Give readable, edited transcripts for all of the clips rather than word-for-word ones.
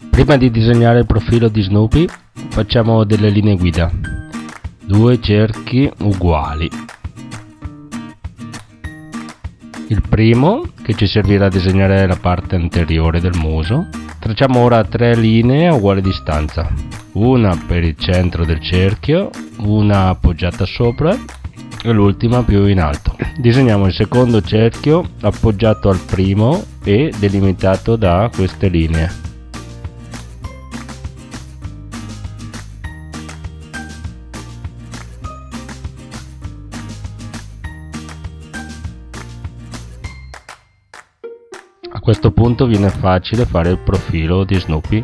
Prima di disegnare il profilo di Snoopy facciamo delle linee guida, 2 cerchi uguali. Il primo, che ci servirà a disegnare la parte anteriore del muso, tracciamo ora 3 linee a uguale distanza, una per il centro del cerchio, una appoggiata sopra e l'ultima più in alto. Disegniamo il secondo cerchio appoggiato al primo e delimitato da queste linee. A questo punto viene facile fare il profilo di Snoopy.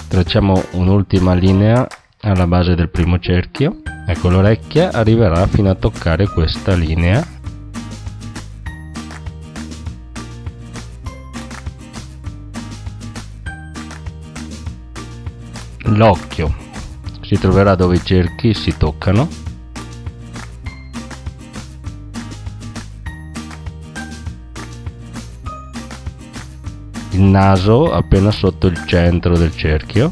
Tracciamo un'ultima linea alla base del primo cerchio. Ecco, l'orecchia arriverà fino a toccare questa linea. L'occhio si troverà dove i cerchi si toccano. Il naso appena sotto il centro del cerchio.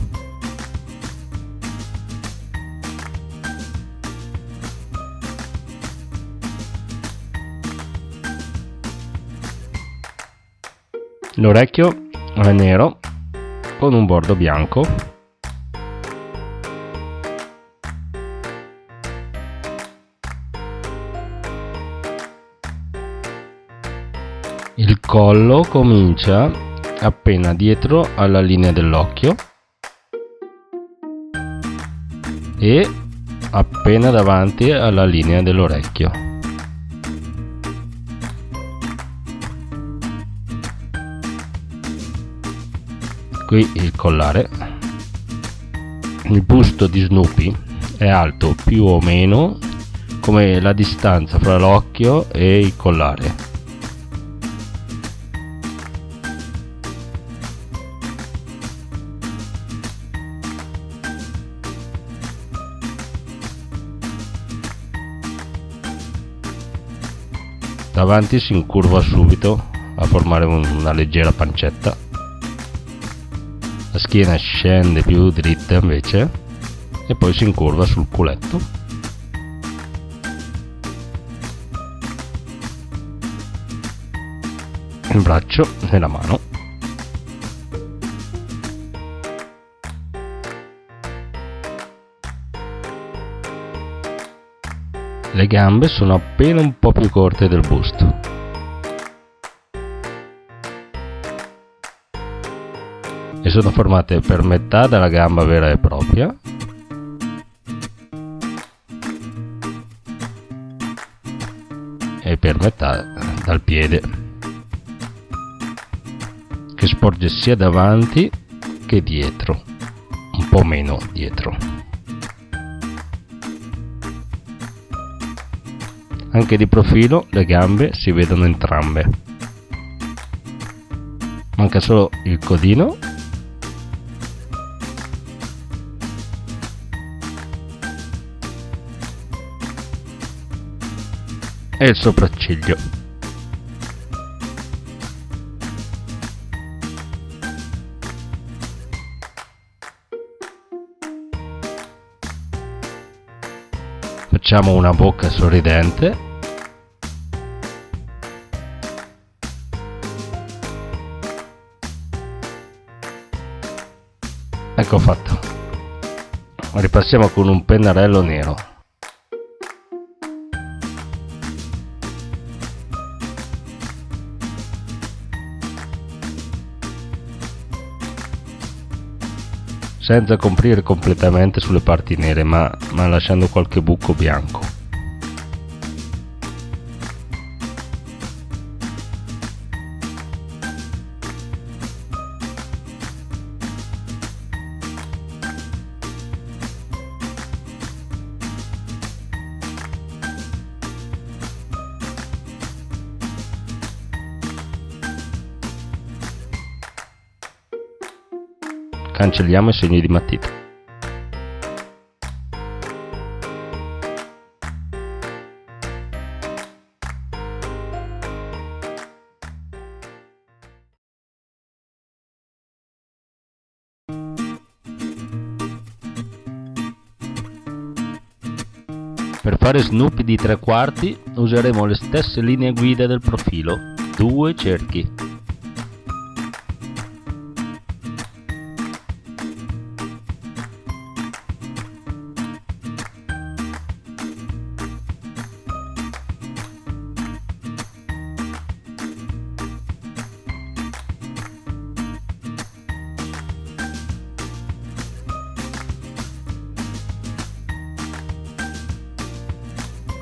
L'orecchio è nero con un bordo bianco. Il collo comincia appena dietro alla linea dell'occhio e appena davanti alla linea dell'orecchio. Qui il collare. Il busto di Snoopy è alto più o meno come la distanza fra l'occhio e il collare. Davanti si incurva subito a formare una leggera pancetta. La schiena scende più dritta invece e poi si incurva sul culetto. Il braccio e la mano. Le gambe sono appena un po' più corte del busto. E sono formate per metà dalla gamba vera e propria e per metà dal piede, che sporge sia davanti che dietro, un po' meno dietro. Anche di profilo le gambe si vedono entrambe. Manca solo il codino e il sopracciglio. Facciamo una bocca sorridente. Ecco fatto. Ripassiamo con un pennarello nero. Senza coprire completamente sulle parti nere, ma lasciando qualche buco bianco. Cancelliamo i segni di matita. Per fare Snoopy di 3/4 useremo le stesse linee guida del profilo, 2 cerchi.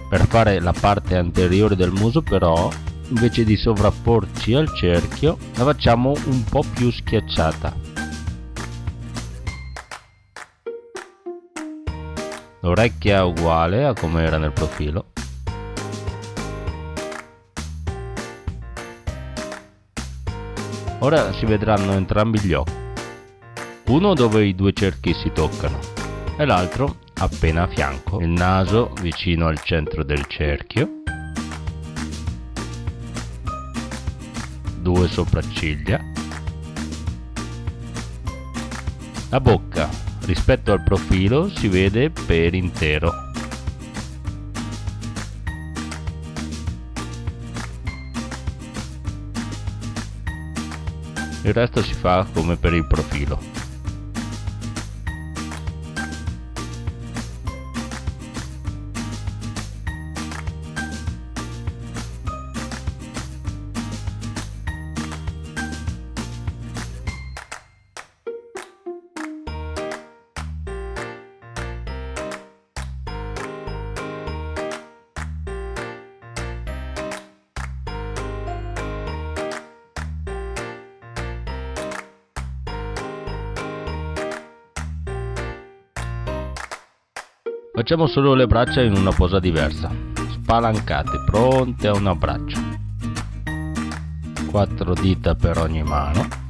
Per fare la parte anteriore del muso però, invece di sovrapporci al cerchio, la facciamo un po' più schiacciata. L'orecchia è uguale a come era nel profilo. Ora si vedranno entrambi gli occhi, uno dove i 2 cerchi si toccano e l'altro appena a fianco, il naso vicino al centro del cerchio, 2 sopracciglia, la bocca rispetto al profilo si vede per intero. Il resto si fa come per il profilo. Facciamo solo le braccia in una posa diversa, spalancate, pronte a un abbraccio. 4 dita per ogni mano.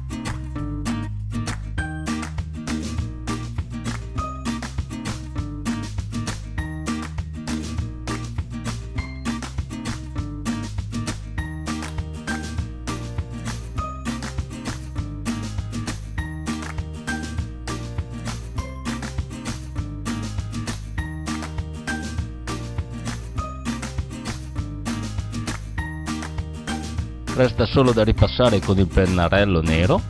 Resta solo da ripassare con il pennarello nero .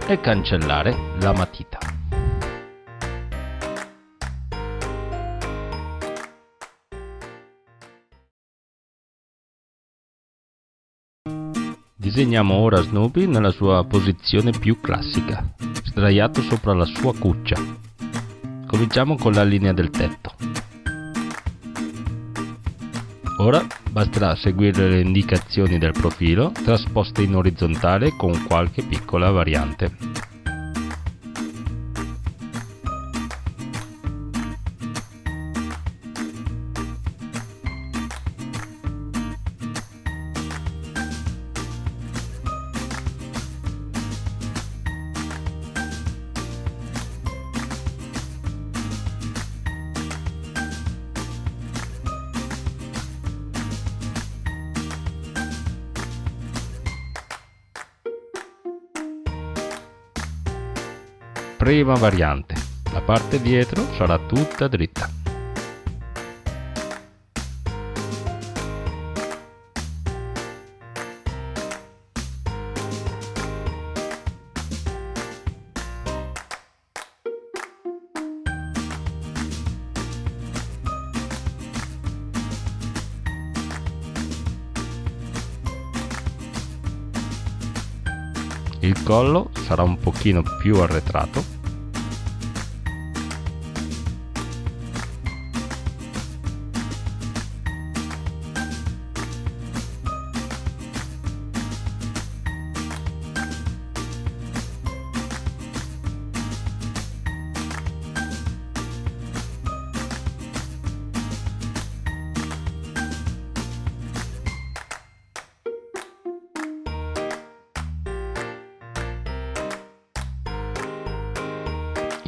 E cancellare la matita. Disegniamo ora Snoopy nella sua posizione più classica, sdraiato sopra la sua cuccia. Cominciamo con la linea del tetto. Ora basterà seguire le indicazioni del profilo trasposte in orizzontale con qualche piccola variante. Prima variante, la parte dietro sarà tutta dritta. Il collo sarà un pochino più arretrato.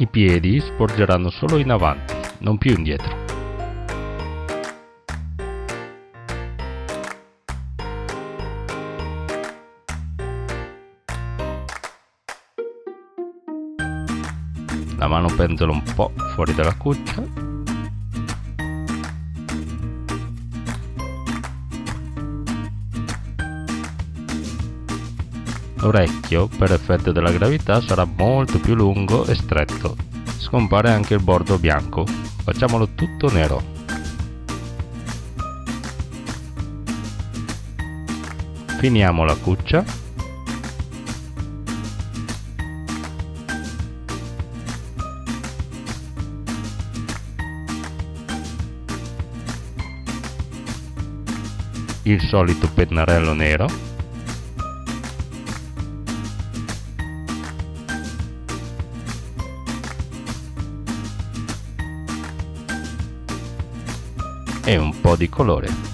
I piedi sporgeranno solo in avanti, non più indietro. La mano penzola un po' fuori dalla cuccia. L'orecchio, per effetto della gravità, sarà molto più lungo e stretto. Scompare anche il bordo bianco. Facciamolo tutto nero. Finiamo la cuccia. Il solito pennarello nero. E un po' di colore.